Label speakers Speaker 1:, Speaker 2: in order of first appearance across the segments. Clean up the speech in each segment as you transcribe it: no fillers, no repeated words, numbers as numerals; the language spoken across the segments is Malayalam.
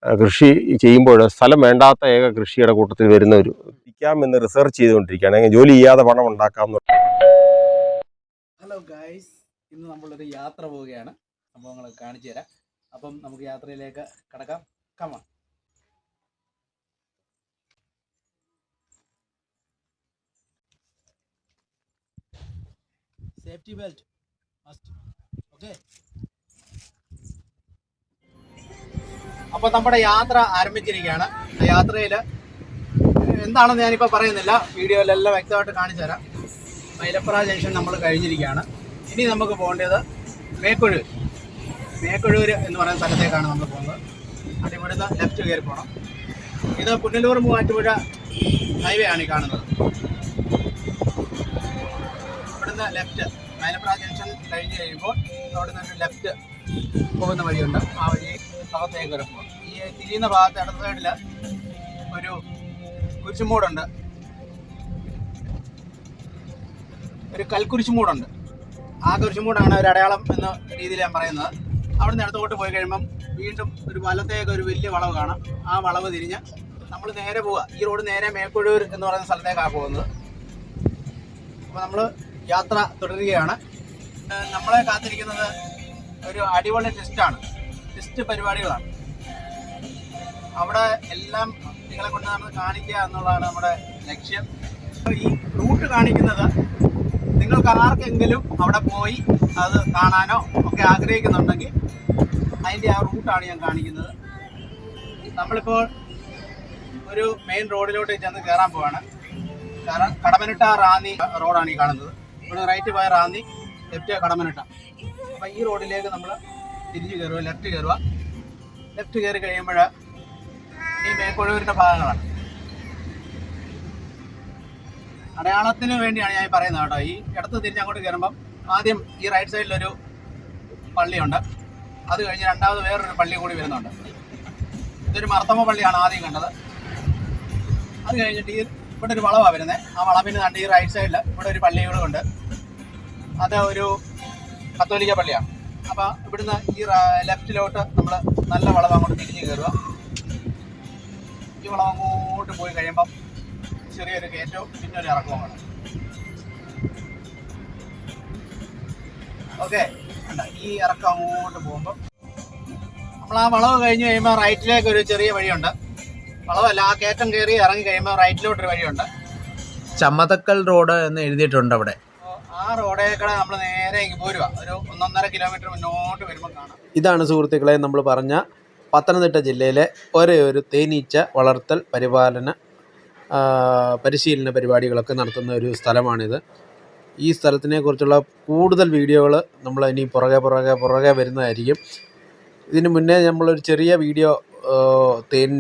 Speaker 1: കൃഷി ചെയ്യുമ്പോൾ സ്ഥലം വേണ്ടാത്ത ഏക കൃഷിയുടെ കൂട്ടത്തിൽ വരുന്ന ഒരു എന്ന് റിസർച്ച് ചെയ്തുകൊണ്ടിരിക്കുകയാണ്. ജോലി ചെയ്യാതെ പണം ഉണ്ടാക്കാം.
Speaker 2: ഹലോ ഗൈസ്, ഇന്ന് നമ്മളൊരു യാത്ര പോവുകയാണ്. സംഭവങ്ങളൊക്കെ കാണിച്ചു തരാം. അപ്പം നമുക്ക് യാത്രയിലേക്ക് കടക്കാം. Come on. Safety belt must. Okay, അപ്പോൾ നമ്മുടെ യാത്ര ആരംഭിച്ചിരിക്കുകയാണ്. യാത്രയിൽ എന്താണെന്ന് ഞാനിപ്പോൾ പറയുന്നില്ല, വീഡിയോയിലെല്ലാം വ്യക്തമായിട്ട് കാണിച്ചു തരാം. മൈലപ്ര ജംഗ്ഷൻ നമ്മൾ കഴിഞ്ഞിരിക്കുകയാണ്. ഇനി നമുക്ക് പോകേണ്ടത് മേക്കൊഴൂർ എന്ന് പറയുന്ന സ്ഥലത്തേക്കാണ് നമ്മൾ പോകുന്നത്. അത് ഇവിടുന്ന് ലെഫ്റ്റ് കയറി പോകണം. ഇത് പുനലൂർ മൂവാറ്റുപുഴ ഹൈവേ ആണ് ഈ കാണുന്നത്. ഇവിടുന്ന് ലെഫ്റ്റ് മൈലപ്ര ജംഗ്ഷൻ കഴിഞ്ഞ് കഴിയുമ്പോൾ അവിടെ നിന്ന് ലെഫ്റ്റ് പോകുന്ന വഴിയുണ്ട്. ആ വഴി അകത്തേക്ക് വരെ പോകും. ഈ തിരിയുന്ന ഭാഗത്ത് ഇടത് സൈഡിൽ ഒരു കുരിശുമൂടുണ്ട്, ഒരു കൽക്കുരിശുമൂടുണ്ട്. ആ കുരിശുമൂടാണ് ഒരു അടയാളം എന്ന രീതിയിൽ ഞാൻ പറയുന്നത്. അവിടെ നിന്ന് ഇടത്തോട്ട് പോയി കഴിയുമ്പം വീണ്ടും ഒരു വലത്തേക്ക് ഒരു വലിയ വളവ് കാണാം. ആ വളവ് തിരിഞ്ഞ് നമ്മൾ നേരെ പോവുക. ഈ റോഡ് നേരെ മേക്കൊഴൂർ എന്ന് പറയുന്ന സ്ഥലത്തേക്കാണ് പോകുന്നത്. അപ്പോൾ നമ്മൾ യാത്ര തുടരുകയാണ്. നമ്മളെ കാത്തിരിക്കുന്നത് ഒരു അടിപൊളി ടെസ്റ്റ് പരിപാടികളാണ്. അവിടെ എല്ലാം നിങ്ങളെ കൊണ്ട് നമ്മൾ കാണിക്കുക എന്നുള്ളതാണ് നമ്മുടെ ലക്ഷ്യം. ഈ റൂട്ട് കാണിക്കുന്നത് നിങ്ങൾക്ക് ആർക്കെങ്കിലും അവിടെ പോയി അത് കാണാനോ ഒക്കെ ആഗ്രഹിക്കുന്നുണ്ടെങ്കിൽ അതിൻ്റെ ആ റൂട്ടാണ് ഞാൻ കാണിക്കുന്നത്. നമ്മളിപ്പോൾ ഒരു മെയിൻ റോഡിലോട്ട് ചെന്ന് കയറാൻ പോവാണ്. കാരണം കടമനിട്ട റാന്നി റോഡാണ് ഈ കാണുന്നത്. ഇവിടെ റൈറ്റ് പോയ റാന്നി, ലെഫ്റ്റ് കടമനിട്ട. അപ്പോൾ ഈ റോഡിലേക്ക് നമ്മൾ തിരിഞ്ഞ് കയറുക, ലെഫ്റ്റ് കയറുക. ലെഫ്റ്റ് കയറി കഴിയുമ്പോൾ ഈ മേക്കൊഴൂരിൻ്റെ ഭാഗങ്ങളാണ്. അടയാളത്തിന് വേണ്ടിയാണ് ഞാൻ പറയുന്നത് കേട്ടോ. ഈ ഇടത്ത് തിരിഞ്ഞ് അങ്ങോട്ട് കയറുമ്പം ആദ്യം ഈ റൈറ്റ് സൈഡിലൊരു പള്ളിയുണ്ട്. അത് കഴിഞ്ഞ് രണ്ടാമത് വേറൊരു പള്ളി കൂടി വരുന്നുണ്ട്. ഇതൊരു മർത്തമ്മ പള്ളിയാണ് ആദ്യം കണ്ടത്. അത് കഴിഞ്ഞിട്ട് ഈ ഇവിടെ ഒരു വളവാണ് വരുന്നത്. ആ വളവിന് കണ്ട് ഈ റൈറ്റ് സൈഡിൽ ഇവിടെ ഒരു പള്ളി കൂടെ ഉണ്ട്. അത് ഒരു കത്തോലിക്ക പള്ളിയാണ്. അപ്പോൾ ഇവിടുന്ന് ഈ ലെഫ്റ്റിലോട്ട് നമ്മൾ നല്ല വളവ് അങ്ങോട്ട് തിരിഞ്ഞ് കയറുക. ഈ വളവ് അങ്ങോട്ട് പോയി കഴിയുമ്പം ചെറിയൊരു കയറ്റവും പിന്നെ ഒരു ഇറക്കവുമാണ്. ഓക്കെ, ഈ ഇറക്കം അങ്ങോട്ട് പോകുമ്പം നമ്മൾ ആ വളവ് കഴിഞ്ഞ് കഴിയുമ്പോൾ റൈറ്റിലേക്ക് ഒരു ചെറിയ വഴിയുണ്ട്. വളവല്ല, ആ കയറ്റം കയറി ഇറങ്ങി കഴിയുമ്പോൾ റൈറ്റിലോട്ടൊരു വഴിയുണ്ട്. ചമ്മതക്കൽ റോഡ് എന്ന് എഴുതിയിട്ടുണ്ട് അവിടെ. ആ റോഡേക്കൂടെ നമ്മൾ നേരെ ഇങ്ങ് പോരുക. ഒരു 1.5 കിലോമീറ്റർ മുന്നോട്ട് വരുമ്പോൾ കാണാം. ഇതാണ് സുഹൃത്തുക്കളെ നമ്മൾ പറഞ്ഞ പത്തനംതിട്ട ജില്ലയിലെ ഒരു തേനീച്ച വളർത്തൽ പരിശീലന പരിപാടികളൊക്കെ നടത്തുന്ന ഒരു സ്ഥലമാണിത്. ഈ സ്ഥലത്തിനെ കുറിച്ചുള്ള കൂടുതൽ വീഡിയോകൾ നമ്മൾ ഇനി പുറകെ വരുന്നതായിരിക്കും. ഇതിന് മുന്നേ നമ്മളൊരു ചെറിയ വീഡിയോ തേൻ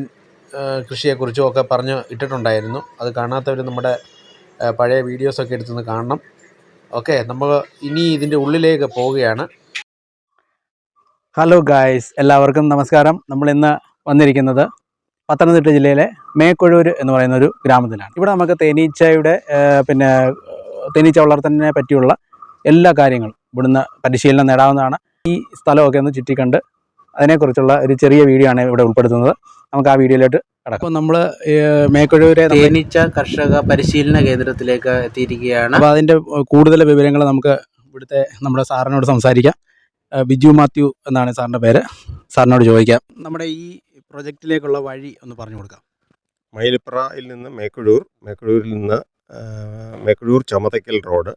Speaker 2: കൃഷിയെക്കുറിച്ചും ഒക്കെ പറഞ്ഞ് ഇട്ടിട്ടുണ്ടായിരുന്നു. അത് കാണാത്തവർ നമ്മുടെ പഴയ വീഡിയോസൊക്കെ എടുത്തുനിന്ന് കാണണം. ഓക്കെ, നമ്മൾ ഇനി ഇതിൻ്റെ ഉള്ളിലേക്ക് പോവുകയാണ്. ഹലോ ഗായ്സ്, എല്ലാവർക്കും നമസ്കാരം. നമ്മളിന്ന് വന്നിരിക്കുന്നത് പത്തനംതിട്ട ജില്ലയിലെ മേക്കൊഴൂർ എന്ന് പറയുന്ന ഒരു ഗ്രാമത്തിലാണ്. ഇവിടെ നമുക്ക് തേനീച്ചയുടെ തേനീച്ച വളർത്തലിനെ പറ്റിയുള്ള എല്ലാ കാര്യങ്ങളും ഇവിടുന്ന് പരിശീലനം നേടാവുന്നതാണ്. ഈ സ്ഥലമൊക്കെ ഒന്ന് ചുറ്റിക്കണ്ട് അതിനെക്കുറിച്ചുള്ള ഒരു ചെറിയ വീഡിയോ ആണ് ഇവിടെ ഉൾപ്പെടുത്തുന്നത്. നമുക്ക് ആ വീഡിയോയിലോട്ട് കിടക്കാം. അപ്പോൾ നമ്മൾ മേക്കൊഴൂരെ തേനീച്ച കർഷക പരിശീലന കേന്ദ്രത്തിലേക്ക് എത്തിയിരിക്കുകയാണ്. അപ്പോൾ അതിൻ്റെ കൂടുതൽ വിവരങ്ങൾ നമുക്ക് ഇവിടുത്തെ നമ്മുടെ സാറിനോട് സംസാരിക്കാം. ബിജു മാത്യു എന്നാണ് സാറിൻ്റെ പേര്. സാറിനോട് ചോദിക്കാം. നമ്മുടെ ഈ പ്രൊജക്റ്റിലേക്കുള്ള വഴി ഒന്ന് പറഞ്ഞു കൊടുക്കാം.
Speaker 1: മൈലപ്രയിൽ നിന്ന് മേക്കൊഴൂരിൽ നിന്ന് മേക്കൊഴൂർ ചമതക്കൽ റോഡ്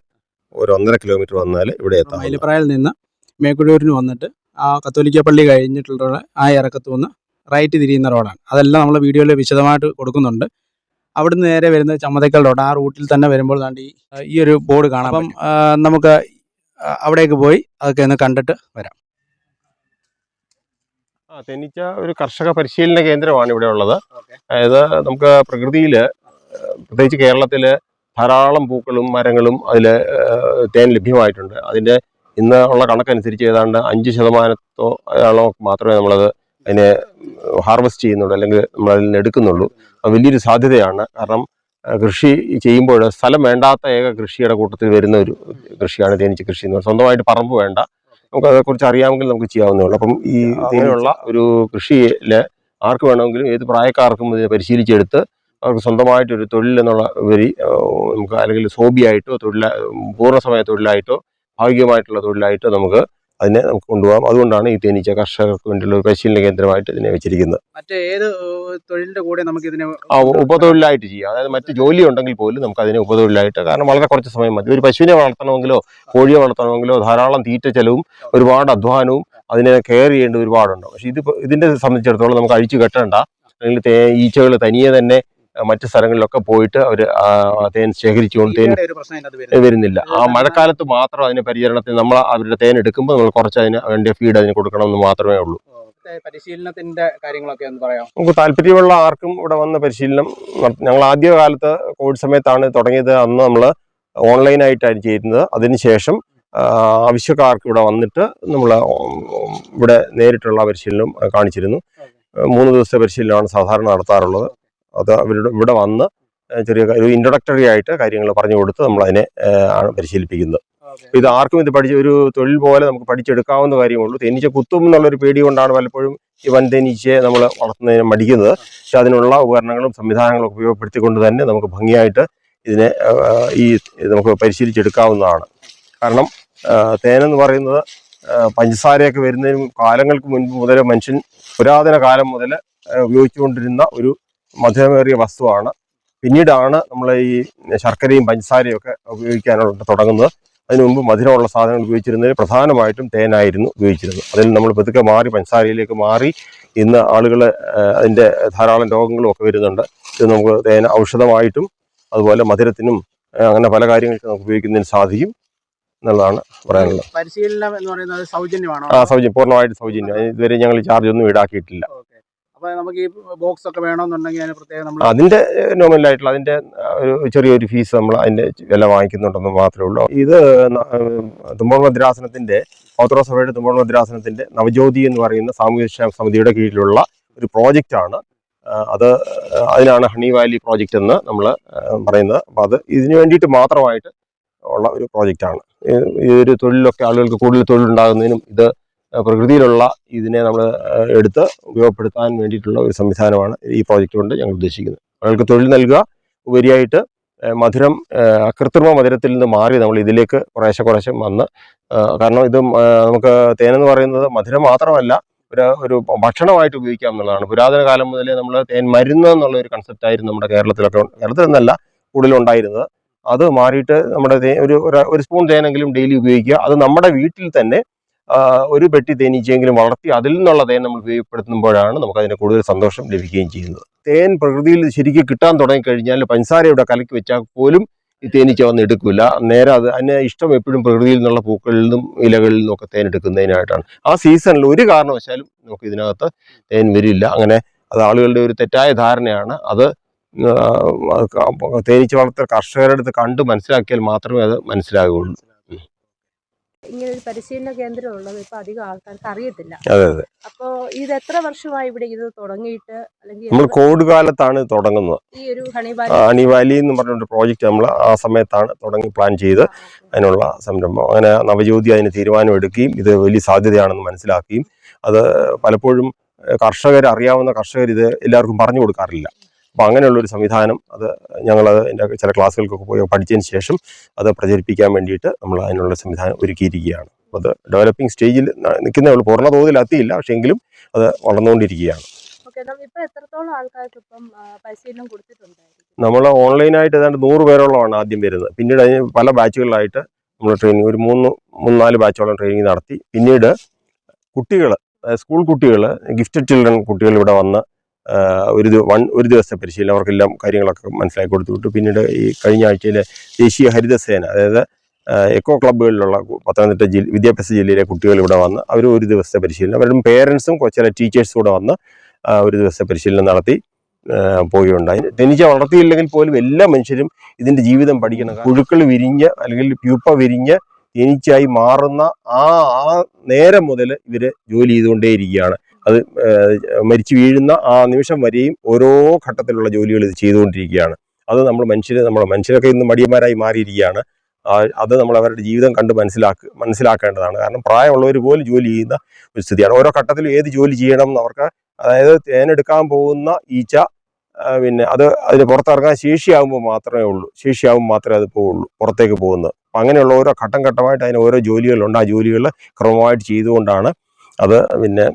Speaker 1: ഒരു 1.5 കിലോമീറ്റർ വന്നാൽ ഇവിടെ എത്താം.
Speaker 2: മൈലപ്രയിൽ നിന്ന് മേക്കൊഴൂരിന് വന്നിട്ട് ആ കത്തോലിക്ക പള്ളി കഴിഞ്ഞിട്ടുള്ള ആ ഇറക്കത്ത് വന്ന് റൈറ്റ് തിരിയുന്ന റോഡാണ്. അതെല്ലാം നമ്മൾ വീഡിയോയിൽ വിശദമായിട്ട് കൊടുക്കുന്നുണ്ട്. അവിടുന്ന് നേരെ വരുന്നത് ചമതക്കൽ റോഡ്. ആ റൂട്ടിൽ തന്നെ വരുമ്പോൾ ഈ ഒരു ബോർഡ് കാണാം. അപ്പം നമുക്ക് അവിടേക്ക് പോയി അതൊക്കെ ഒന്ന് കണ്ടിട്ട് വരാം.
Speaker 1: തേനീച്ച ഒരു കർഷക പരിശീലന കേന്ദ്രമാണ് ഇവിടെ ഉള്ളത്. അതായത് നമുക്ക് പ്രകൃതിയിൽ, പ്രത്യേകിച്ച് കേരളത്തിൽ ധാരാളം പൂക്കളും മരങ്ങളും അതിൽ തേൻ ലഭ്യമായിട്ടുണ്ട്. അതിൻ്റെ ഇന്ന് ഉള്ള കണക്കനുസരിച്ച് ഏതാണ്ട് 5% മാത്രമേ നമ്മളത് അതിനെ ഹാർവെസ്റ്റ് ചെയ്യുന്നുള്ളൂ, അല്ലെങ്കിൽ നമ്മളതിൽ നിന്ന് എടുക്കുന്നുള്ളൂ. അത് വലിയൊരു സാധ്യതയാണ്. കാരണം കൃഷി ചെയ്യുമ്പോൾ സ്ഥലം വേണ്ടാത്ത ഏക കൃഷിയുടെ കൂട്ടത്തിൽ വരുന്ന ഒരു കൃഷിയാണ് തേനീച്ച കൃഷി എന്ന് പറയുന്നത്. സ്വന്തമായിട്ട് പറമ്പ് വേണ്ട, നമുക്ക് അതേക്കുറിച്ച് അറിയാമെങ്കിൽ നമുക്ക് ചെയ്യാവുന്നേ ഉള്ളൂ. അപ്പം ഈ ഇങ്ങനെയുള്ള ഒരു കൃഷിയിൽ ആർക്ക് വേണമെങ്കിലും ഏത് പ്രായക്കാർക്കും ഇതിനെ പരിശീലിച്ചെടുത്ത് അവർക്ക് സ്വന്തമായിട്ടൊരു തൊഴിൽ എന്നുള്ള ഉപരി നമുക്ക് അല്ലെങ്കിൽ ഹോബിയായിട്ടോ പൂർണ്ണസമയ തൊഴിലായിട്ടോ ഭാഗികമായിട്ടുള്ള തൊഴിലായിട്ടോ നമുക്ക് കൊണ്ടുപോകാം. അതുകൊണ്ടാണ് ഈ തേനീച്ച കർഷകർക്ക് വേണ്ടിയുള്ള ഒരു പരിശീലന കേന്ദ്രമായിട്ട് ഇതിനെ വെച്ചിരിക്കുന്നത്.
Speaker 2: മറ്റേത് തൊഴിലിന്റെ കൂടെ നമുക്ക് ഇതിനെ
Speaker 1: ഉപതൊഴിലായിട്ട് ചെയ്യാം. അതായത് മറ്റ് ജോലി ഉണ്ടെങ്കിൽ പോലും നമുക്ക് അതിനെ ഉപതൊഴിലായിട്ട്, കാരണം വളരെ കുറച്ച് സമയം മതി. ഒരു പശുവിനെ വളർത്തണമെങ്കിലോ കോഴിയെ വളർത്തണമെങ്കിലോ ധാരാളം തീറ്റ ചെലവും ഒരുപാട് അധ്വാനവും അതിനെ കെയർ ചെയ്യേണ്ട ഒരുപാടുണ്ട്. പക്ഷെ ഇതിന്റെ സംബന്ധിച്ചിടത്തോളം നമുക്ക് അഴിച്ചു കെട്ടേണ്ട, അല്ലെങ്കിൽ ഈച്ചകൾ തനിയെ തന്നെ മറ്റു സ്ഥലങ്ങളിലൊക്കെ പോയിട്ട് അവർ തേൻ ശേഖരിച്ചുകൊണ്ട് തേൻ വരുന്നില്ല. ആ മഴക്കാലത്ത് മാത്രം അതിന് പരിചരണത്തിന് നമ്മൾ അവരുടെ തേൻ എടുക്കുമ്പോൾ നമ്മൾ കുറച്ച് അതിന് വേണ്ടിയ ഫീഡ് അതിന് കൊടുക്കണമെന്ന് മാത്രമേ ഉള്ളൂ.
Speaker 2: പരിശീലനത്തിന്റെ കാര്യങ്ങളൊക്കെ ഒന്ന് പറയാം.
Speaker 1: നമുക്ക് താല്പര്യമുള്ള ആർക്കും ഇവിടെ വന്ന് പരിശീലനം ഞങ്ങൾ ആദ്യ കാലത്ത് കോവിഡ് സമയത്താണ് തുടങ്ങിയത്. അന്ന് നമ്മൾ ഓൺലൈനായിട്ടാണ് ചെയ്യുന്നത്. അതിനുശേഷം ആവശ്യക്കാർക്ക് ഇവിടെ വന്നിട്ട് നമ്മൾ ഇവിടെ നേരിട്ടുള്ള പരിശീലനം കാണിച്ചിരുന്നു. 3 ദിവസത്തെ പരിശീലനമാണ് സാധാരണ നടത്താറുള്ളത്. അത് ഇവിടെ വന്ന് ചെറിയ ഒരു ഇൻട്രൊഡക്ടറി ആയിട്ട് കാര്യങ്ങൾ പറഞ്ഞു കൊടുത്ത് നമ്മളതിനെ ആണ് പരിശീലിപ്പിക്കുന്നത്. ഇത് ആർക്കും ഇത് ഒരു തൊഴിൽ പോലെ നമുക്ക് പഠിച്ചെടുക്കാവുന്ന കാര്യമുള്ളൂ. തേനീച്ച കുത്തും എന്നുള്ളൊരു പേടി കൊണ്ടാണ് പലപ്പോഴും ഈ വൻതേനീച്ചയെ നമ്മൾ വളർത്തുന്നതിന് മടിക്കുന്നത്. പക്ഷെ അതിനുള്ള ഉപകരണങ്ങളും സംവിധാനങ്ങളും ഉപയോഗപ്പെടുത്തിക്കൊണ്ട് തന്നെ നമുക്ക് ഭംഗിയായിട്ട് ഇതിനെ നമുക്ക് പരിശീലിച്ചെടുക്കാവുന്നതാണ്. കാരണം തേനെന്ന് പറയുന്നത് പഞ്ചസാരയൊക്കെ വരുന്നതിനും കാലങ്ങൾക്ക് മുൻപ് മുതൽ മനുഷ്യൻ പുരാതന കാലം മുതൽ ഉപയോഗിച്ചുകൊണ്ടിരുന്ന ഒരു മധുരമേറിയ വസ്തുവാണ്. പിന്നീടാണ് നമ്മൾ ഈ ശർക്കരയും പഞ്ചസാരയും ഒക്കെ ഉപയോഗിക്കാനുള്ള തുടങ്ങുന്നത്. അതിനു മുമ്പ് മധുരമുള്ള സാധനങ്ങൾ ഉപയോഗിച്ചിരുന്നതിൽ പ്രധാനമായിട്ടും തേനായിരുന്നു ഉപയോഗിച്ചിരുന്നത്. അതിൽ നമ്മൾ പതുക്കെ മാറി പഞ്ചസാരയിലേക്ക് മാറി ഇന്ന് ആളുകൾ അതിൻ്റെ ധാരാളം രോഗങ്ങളും ഒക്കെ വരുന്നുണ്ട്. ഇത് നമുക്ക് തേൻ ഔഷധമായിട്ടും അതുപോലെ മധുരത്തിനും അങ്ങനെ പല കാര്യങ്ങൾക്കും നമുക്ക് ഉപയോഗിക്കുന്നതിന് സാധിക്കും എന്നുള്ളതാണ് പറയാനുള്ളത്.
Speaker 2: പരിശീലനം എന്ന് പറയുന്നത് സൗജന്യമാണോ?
Speaker 1: പൂർണ്ണമായിട്ട് സൗജന്യം. ഇതുവരെ ഞങ്ങൾ ചാർജ് ഒന്നും ഈടാക്കിയിട്ടില്ല.
Speaker 2: നമുക്ക് ഈ ബോക്സ് ഒക്കെ വേണമെന്നുണ്ടെങ്കിൽ അതിന് പ്രത്യേകം
Speaker 1: അതിന്റെ നോമിനലായിട്ടുള്ള അതിന്റെ ഒരു ചെറിയൊരു ഫീസ് നമ്മൾ അതിന്റെ വില വാങ്ങിക്കുന്നുണ്ടെന്ന് മാത്രമേ ഉള്ളൂ. ഇത് തുമ്പോൺ ഭദ്രാസനത്തിന്റെ പൗത്രസഭയുടെ തുമ്പോൺ ഭദ്രാസനത്തിന്റെ നവജ്യോതി എന്ന് പറയുന്ന സാമൂഹ്യക്ഷേമ സമിതിയുടെ കീഴിലുള്ള ഒരു പ്രോജക്റ്റാണ്. അതിനാണ് ഹണി വാലി പ്രോജക്റ്റ് എന്ന് നമ്മൾ പറയുന്നത്. അപ്പോൾ അത് ഇതിനു വേണ്ടിയിട്ട് മാത്രമായിട്ട് ഉള്ള ഒരു പ്രോജക്റ്റാണ്. ഈ ഒരു തൊഴിലൊക്കെ ആളുകൾക്ക് കൂടുതൽ തൊഴിലുണ്ടാകുന്നതിനും ഇത് പ്രകൃതിയിലുള്ള ഇതിനെ നമ്മൾ എടുത്ത് ഉപയോഗപ്പെടുത്താൻ വേണ്ടിയിട്ടുള്ള ഒരു സംവിധാനമാണ് ഈ പ്രോജക്റ്റ് കൊണ്ട് ഞങ്ങൾ ഉദ്ദേശിക്കുന്നത്. ആളുകൾക്ക് തൊഴിൽ നൽകുക, ഉപരിയായിട്ട് മധുരം കൃത്രിമ മധുരത്തിൽ നിന്ന് മാറി നമ്മൾ ഇതിലേക്ക് കുറേശ്ശെ വന്ന്, കാരണം ഇത് നമുക്ക് തേനെന്ന് പറയുന്നത് മധുരം മാത്രമല്ല ഒരു ഭക്ഷണമായിട്ട് ഉപയോഗിക്കാം എന്നുള്ളതാണ്. പുരാതന കാലം മുതലേ നമ്മൾ തേൻ മരുന്ന് എന്നുള്ള ഒരു കൺസെപ്റ്റായിരുന്നു നമ്മുടെ കേരളത്തിൽ നിന്നല്ല കൂടുതലുണ്ടായിരുന്നത്. അത് മാറിയിട്ട് നമ്മുടെ ഒരു സ്പൂൺ തേനെങ്കിലും ഡെയിലി ഉപയോഗിക്കുക. അത് നമ്മുടെ വീട്ടിൽ തന്നെ ഒരു പെട്ടി തേനീച്ചയെങ്കിലും വളർത്തി അതിൽ നിന്നുള്ള തേൻ നമ്മൾ ഉപയോഗപ്പെടുത്തുമ്പോഴാണ് നമുക്ക് അതിന് കൂടുതൽ സന്തോഷം ലഭിക്കുകയും ചെയ്യുന്നത്. തേൻ പ്രകൃതിയിൽ ശരിക്കും കിട്ടാൻ തുടങ്ങിക്കഴിഞ്ഞാൽ പഞ്ചസാരയുടെ കലക്കി വെച്ചാൽ പോലും ഈ തേനീച്ച വന്ന് എടുക്കില്ല. നേരെ അതിന് ഇഷ്ടം എപ്പോഴും പ്രകൃതിയിൽ നിന്നുള്ള പൂക്കളിൽ നിന്നും ഇലകളിൽ നിന്നും ഒക്കെ തേൻ എടുക്കുന്നതിനായിട്ടാണ്. ആ സീസണിൽ ഒരു കാരണവശാലും നമുക്ക് ഇതിനകത്ത് തേൻ വരില്ല. അങ്ങനെ അത് ആളുകളുടെ ഒരു തെറ്റായ ധാരണയാണ്. അത് തേനീച്ച വളർത്തൽ കർഷകരുടെ അടുത്ത് കണ്ട് മനസ്സിലാക്കിയാൽ മാത്രമേ അത് മനസ്സിലാകുകയുള്ളൂ.
Speaker 3: ഇങ്ങനെ ഒരു പരിശീലന കേന്ദ്രം ഉള്ളത് ഇപ്പൊ അധികം ആൾക്കാർക്ക് അറിയത്തില്ല.
Speaker 1: അതെ.
Speaker 3: അപ്പോ ഇത് എത്ര വർഷമായി ഇവിടെ ഇത് തുടങ്ങിയിട്ട്? അല്ലെങ്കിൽ
Speaker 1: നമ്മൾ കോവിഡ് കാലത്താണ് തുടങ്ങുന്നത്.
Speaker 3: ഈ ഒരു
Speaker 1: ഹണി വാലി എന്ന് പറഞ്ഞൊരു പ്രോജക്റ്റ് നമ്മൾ ആ സമയത്താണ് പ്ലാൻ ചെയ്ത് അതിനുള്ള സംരംഭം. അങ്ങനെ നവജ്യോതി അതിന് തീരുമാനം എടുക്കുകയും ഇത് വലിയ സാധ്യതയാണെന്ന് മനസ്സിലാക്കുകയും, അത് പലപ്പോഴും അറിയാവുന്ന കർഷകർ ഇത് എല്ലാവർക്കും പറഞ്ഞു കൊടുക്കാറില്ല. അപ്പോൾ അങ്ങനെയുള്ളൊരു സംവിധാനം ഞങ്ങളത് എൻ്റെ ചില ക്ലാസ്സുകൾക്കൊക്കെ പോയി പഠിച്ചതിന് ശേഷം അത് പ്രചരിപ്പിക്കാൻ വേണ്ടിയിട്ട് നമ്മൾ അതിനുള്ള സംവിധാനം ഒരുക്കിയിരിക്കുകയാണ്. അത് ഡെവലപ്പിംഗ് സ്റ്റേജിൽ നിൽക്കുന്നേ ഉള്ളൂ, പൂർണ്ണ തോതിൽ എത്തിയില്ല. പക്ഷേ എങ്കിലും അത് വളർന്നുകൊണ്ടിരിക്കുകയാണ്. നമ്മൾ ഓൺലൈനായിട്ട് ഏതാണ്ട് 100 പേരോളമാണ് ആദ്യം വരുന്നത്. പിന്നീട് അതിന് പല ബാച്ചുകളിലായിട്ട് നമ്മൾ ട്രെയിനിങ് ഒരു 3-4 ബാച്ചോളം ട്രെയിനിങ് നടത്തി. പിന്നീട് കുട്ടികൾ, സ്കൂൾ കുട്ടികൾ, ഗിഫ്റ്റഡ് ചിൽഡ്രൻ കുട്ടികൾ ഇവിടെ വന്ന് ഒരു ദിവസത്തെ പരിശീലനം അവർക്കെല്ലാം കാര്യങ്ങളൊക്കെ മനസ്സിലാക്കി കൊടുത്തു വിട്ടു. പിന്നീട് ഈ കഴിഞ്ഞ ആഴ്ചയിൽ ദേശീയ ഹരിതസേന, അതായത് എക്കോ ക്ലബ്ബുകളിലുള്ള പത്തനംതിട്ട വിദ്യാഭ്യാസ ജില്ലയിലെ കുട്ടികൾ ഇവിടെ വന്ന് അവർ ഒരു ദിവസത്തെ പരിശീലനം, അവരുടെ പേരൻസും ചില ടീച്ചേഴ്സും കൂടെ വന്ന് ഒരു ദിവസത്തെ പരിശീലനം നടത്തി പോവുകയുണ്ടായി. തേനീച്ച വളർത്തിയില്ലെങ്കിൽ പോലും എല്ലാ മനുഷ്യരും ഇതിൻ്റെ ജീവിതം പഠിക്കണം. പുഴുക്കൾ വിരിഞ്ഞ് അല്ലെങ്കിൽ പ്യൂപ്പ വിരിഞ്ഞ് തേനീച്ചയായി മാറുന്ന ആ നേരം മുതൽ ഇവർ ജോലി ചെയ്തുകൊണ്ടേയിരിക്കുകയാണ്. അത് മരിച്ചു വീഴുന്ന ആ നിമിഷം വരെയും ഓരോ ഘട്ടത്തിലുള്ള ജോലികൾ ഇത് ചെയ്തുകൊണ്ടിരിക്കുകയാണ്. അത് മനുഷ്യരൊക്കെ ഇന്ന് മടിയന്മാരായി മാറിയിരിക്കുകയാണ്. അത് നമ്മൾ അവരുടെ ജീവിതം കണ്ട് മനസ്സിലാക്കേണ്ടതാണ്. കാരണം പ്രായമുള്ളവർ പോലും ജോലി ചെയ്യുന്ന ഒരു സ്ഥിതിയാണ്. ഓരോ ഘട്ടത്തിലും ഏത് ജോലി ചെയ്യണം എന്ന് അവർക്ക് അതായത് തേനെടുക്കാൻ പോകുന്ന ഈച്ച പിന്നെ അതിന് പുറത്തിറങ്ങാൻ ശേഷിയാകുമ്പോൾ മാത്രമേ അത് പോവുള്ളൂ, പുറത്തേക്ക് പോകുന്നത്. അപ്പം അങ്ങനെയുള്ള ഓരോ ഘട്ടം ഘട്ടമായിട്ട് അതിന് ഓരോ ജോലികളുണ്ട്. ആ ജോലികൾ ക്രമമായിട്ട് ചെയ്തുകൊണ്ടാണ് അത് പിന്നെ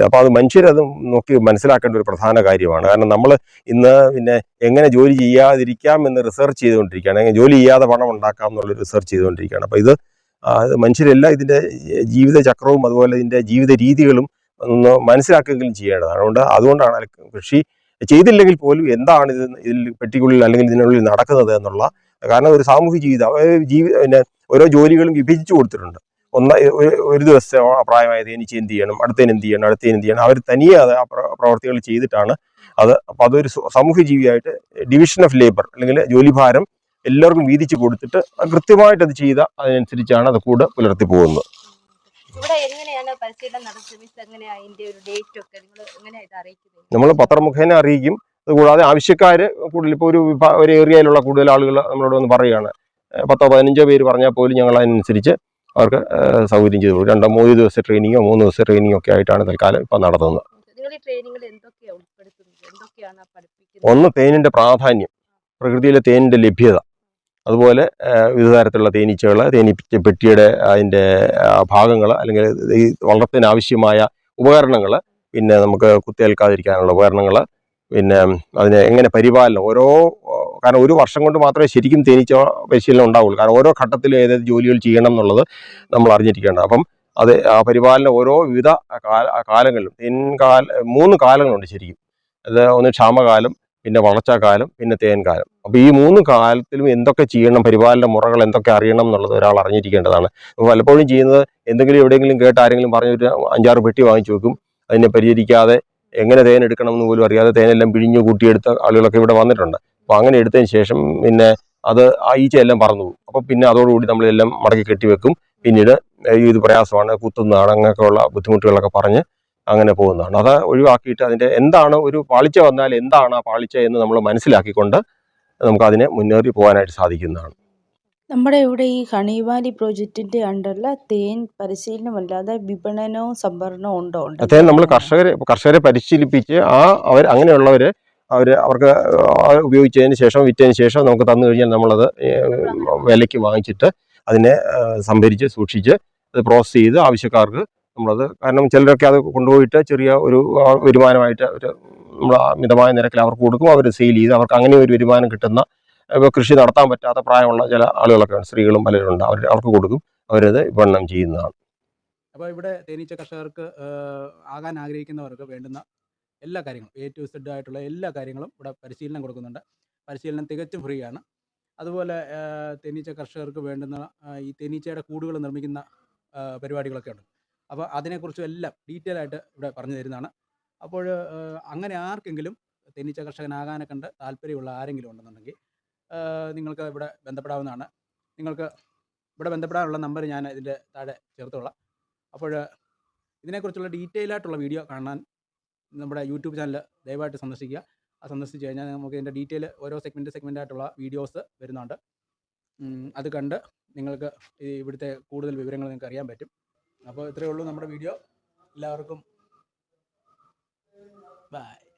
Speaker 1: അപ്പോൾ അത് മനുഷ്യരത് നോക്കി മനസ്സിലാക്കേണ്ട ഒരു പ്രധാന കാര്യമാണ്. കാരണം നമ്മൾ ഇന്ന് പിന്നെ എങ്ങനെ ജോലി ചെയ്യാതിരിക്കാം എന്ന് റിസർച്ച് ചെയ്തുകൊണ്ടിരിക്കുകയാണ്, എങ്ങനെ ജോലി ചെയ്യാതെ പണം ഉണ്ടാക്കാം എന്നുള്ള റിസർച്ച് ചെയ്തുകൊണ്ടിരിക്കുകയാണ്. അപ്പോൾ ഇത് മനുഷ്യരെല്ലാം ഇതിൻ്റെ ജീവിതചക്രവും അതുപോലെ ഇതിൻ്റെ ജീവിത രീതികളും ഒന്ന് മനസ്സിലാക്കുകയെങ്കിലും ചെയ്യേണ്ടതാണ്. അതുകൊണ്ടാണ് കൃഷി ചെയ്തില്ലെങ്കിൽ പോലും എന്താണ് ഇതിൽ പെട്ടിക്കുള്ളിൽ അല്ലെങ്കിൽ ഇതിനുള്ളിൽ നടക്കുന്നത് എന്നുള്ള, കാരണം ഒരു സാമൂഹ്യ ജീവിതം പിന്നെ ഓരോ ജോലികളും വിഭജിച്ചു കൊടുത്തിട്ടുണ്ട്. ഒരു ദിവസത്തെ പ്രായമായ തേനീച്ച എന്ത് ചെയ്യണം, അടുത്തതിന് എന്ത് ചെയ്യണം, അവർ തനിയെ ആ പ്രവർത്തികൾ ചെയ്തിട്ടാണ് അത്. അപ്പോൾ അതൊരു സാമൂഹ്യ ജീവിയായിട്ട് ഡിവിഷൻ ഓഫ് ലേബർ അല്ലെങ്കിൽ ജോലിഭാരം എല്ലാവർക്കും വീതിച്ച് കൊടുത്തിട്ട് കൃത്യമായിട്ട് അത് ചെയ്ത അതിനനുസരിച്ചാണ് അത് കൂടെ പുലർത്തി പോകുന്നത്. നമ്മൾ പത്രമുഖേന അറിയിക്കും. അതുകൂടാതെ ആവശ്യക്കാർ കൂടുതൽ ഇപ്പോൾ ഒരു ഏരിയയിലുള്ള കൂടുതൽ ആളുകൾ നമ്മളോട് വന്ന് പറയുകയാണ്, 10-15 പേര് പറഞ്ഞാൽ പോലും ഞങ്ങൾ അതിനനുസരിച്ച് അവർക്ക് സൗകര്യം ചെയ്തു കൊടുക്കും. 2-3 ദിവസത്തെ ട്രെയിനിങ്ങോ 3 ദിവസത്തെ ട്രെയിനിങ്ങോ ഒക്കെ ആയിട്ടാണ് തൽക്കാലം ഇപ്പം നടത്തുന്നത്. ഒന്ന്, തേനിൻ്റെ പ്രാധാന്യം, പ്രകൃതിയിലെ തേനിൻ്റെ ലഭ്യത, അതുപോലെ വിവിധ തരത്തിലുള്ള തേനീച്ചകൾ, പെട്ടിയുടെ അതിൻ്റെ ഭാഗങ്ങൾ, അല്ലെങ്കിൽ ഈ വളർത്താനാവശ്യമായ ഉപകരണങ്ങൾ, പിന്നെ നമുക്ക് കുത്തേൽക്കാതിരിക്കാനുള്ള ഉപകരണങ്ങൾ, പിന്നെ അതിനെ എങ്ങനെ പരിപാലനം, കാരണം ഒരു വർഷം കൊണ്ട് മാത്രമേ ശരിക്കും തേനീച്ച പരിശീലനം ഉണ്ടാവുള്ളൂ. കാരണം ഓരോ ഘട്ടത്തിലും ഏതേത് ജോലികൾ ചെയ്യണം എന്നുള്ളത് നമ്മൾ അറിഞ്ഞിരിക്കേണ്ടത്. അപ്പം അത് ആ പരിപാലനം ഓരോ വിവിധ കാലങ്ങളിലും 3 കാലങ്ങളുണ്ട് ശരിക്കും. അത് ഒന്ന് ക്ഷാമകാലം, പിന്നെ വളർച്ചാക്കാലം, പിന്നെ തേൻകാലം. അപ്പോൾ ഈ 3 കാലത്തിലും എന്തൊക്കെ ചെയ്യണം, പരിപാലന മുറകൾ എന്തൊക്കെ അറിയണം എന്നുള്ളത് ഒരാൾ അറിഞ്ഞിരിക്കേണ്ടതാണ്. പലപ്പോഴും ചെയ്യുന്നത് എവിടെയെങ്കിലും കേട്ട് ആരെങ്കിലും പറഞ്ഞൊരു 5-6 പെട്ടി വാങ്ങിച്ചു വെക്കും. അതിനെ പരിചരിക്കാതെ എങ്ങനെ തേൻ എടുക്കണമെന്ന് പോലും അറിയാതെ തേനെല്ലാം പിഴിഞ്ഞു കൂട്ടിയെടുത്ത ആളുകളൊക്കെ ഇവിടെ വന്നിട്ടുണ്ട്. അപ്പോൾ അങ്ങനെ എടുത്തതിന് ശേഷം പിന്നെ അത് ആ ഈച്ചയെല്ലാം പറന്നു പോകും. അപ്പോൾ പിന്നെ അതോടുകൂടി നമ്മളെല്ലാം മടക്കി കെട്ടിവെക്കും. പിന്നീട് ഇത് പ്രയാസമാണ്, കുത്തുന്നതാണ്, അങ്ങനെയൊക്കെയുള്ള ബുദ്ധിമുട്ടുകളൊക്കെ പറഞ്ഞ് അങ്ങനെ പോകുന്നതാണ്. അത് ഒഴിവാക്കിയിട്ട് അതിൻ്റെ എന്താണ് ഒരു പാളിച്ച വന്നാൽ എന്താണ് ആ പാളിച്ച എന്ന് നമ്മൾ മനസ്സിലാക്കിക്കൊണ്ട് നമുക്കതിനെ മുന്നേറി പോകാനായിട്ട് സാധിക്കുന്നതാണ്.
Speaker 4: നമ്മുടെ ഇവിടെ ഈ ഹണി വാലി പ്രോജക്റ്റിന്റെ അണ്ടറിൽ തേൻ പരിശീലനമല്ലാതെ വിപണനവും സംഭരണവും ഉണ്ടോ?
Speaker 1: തേൻ നമ്മൾ കർഷകരെ പരിശീലിപ്പിച്ച് അവർക്ക് ഉപയോഗിച്ചതിന് ശേഷം വിറ്റതിന് ശേഷം നമുക്ക് തന്നു കഴിഞ്ഞാൽ നമ്മളത് വിലയ്ക്ക് വാങ്ങിച്ചിട്ട് അതിനെ സംഭരിച്ച് സൂക്ഷിച്ച് അത് പ്രോസസ് ചെയ്ത് ആവശ്യക്കാർക്ക് നമ്മളത്, കാരണം ചിലരൊക്കെ അത് കൊണ്ടുപോയിട്ട് ചെറിയ ഒരു വരുമാനമായിട്ട് നമ്മൾ മിതമായ നിരക്കിൽ അവർക്ക് കൊടുക്കും. അവർ സെയിൽ ചെയ്ത് അവർക്ക് അങ്ങനെ ഒരു വരുമാനം കിട്ടുന്ന, ഇപ്പോൾ കൃഷി നടത്താൻ പറ്റാത്ത പ്രായമുള്ള ചില ആളുകളൊക്കെ സ്ത്രീകളും പലരുണ്ട്, അവർക്ക് കൊടുക്കും. അവരത് വിപണനം ചെയ്യുന്നതാണ്.
Speaker 2: അപ്പോൾ ഇവിടെ തേനീച്ച കർഷകർക്ക് ആകാൻ ആഗ്രഹിക്കുന്നവർക്ക് വേണ്ടുന്ന എല്ലാ കാര്യങ്ങളും A to Z ആയിട്ടുള്ള എല്ലാ കാര്യങ്ങളും ഇവിടെ പരിശീലനം കൊടുക്കുന്നുണ്ട്. പരിശീലനം തികച്ചും ഫ്രീ ആണ്. അതുപോലെ തേനീച്ച കർഷകർക്ക് വേണ്ടുന്ന ഈ തേനീച്ചയുടെ കൂടുകൾ നിർമ്മിക്കുന്ന പരിപാടികളൊക്കെ ഉണ്ട്. അപ്പോൾ അതിനെക്കുറിച്ചും എല്ലാം ഡീറ്റെയിൽ ആയിട്ട് ഇവിടെ പറഞ്ഞു തരുന്നതാണ്. അപ്പോൾ അങ്ങനെ ആർക്കെങ്കിലും തേനീച്ച കർഷകനാകാനെ കണ്ട് താല്പര്യമുള്ള ആരെങ്കിലും ഉണ്ടെന്നുണ്ടെങ്കിൽ നിങ്ങൾക്ക് ഇവിടെ ബന്ധപ്പെടാവുന്നതാണ്. നിങ്ങൾക്ക് ഇവിടെ ബന്ധപ്പെടാനുള്ള നമ്പർ ഞാൻ ഇതിൻ്റെ താഴെ ചേർത്തോളാം. അപ്പോൾ ഇതിനെക്കുറിച്ചുള്ള ഡീറ്റെയിൽ ആയിട്ടുള്ള വീഡിയോ കാണാൻ നമ്മുടെ യൂട്യൂബ് ചാനൽ ദയവായിട്ട് സന്ദർശിക്കുക. സന്ദർശിച്ച് കഴിഞ്ഞാൽ നമുക്ക് ഇതിൻ്റെ ഡീറ്റെയിൽ ഓരോ സെഗ്മെൻറ്റായിട്ടുള്ള വീഡിയോസ് വരുന്നുണ്ട്. അത് കണ്ട് നിങ്ങൾക്ക് ഇവിടുത്തെ കൂടുതൽ വിവരങ്ങൾ നിങ്ങൾക്ക് അറിയാൻ പറ്റും. അപ്പോൾ ഇത്രയേ ഉള്ളൂ നമ്മുടെ വീഡിയോ. എല്ലാവർക്കും ബൈ.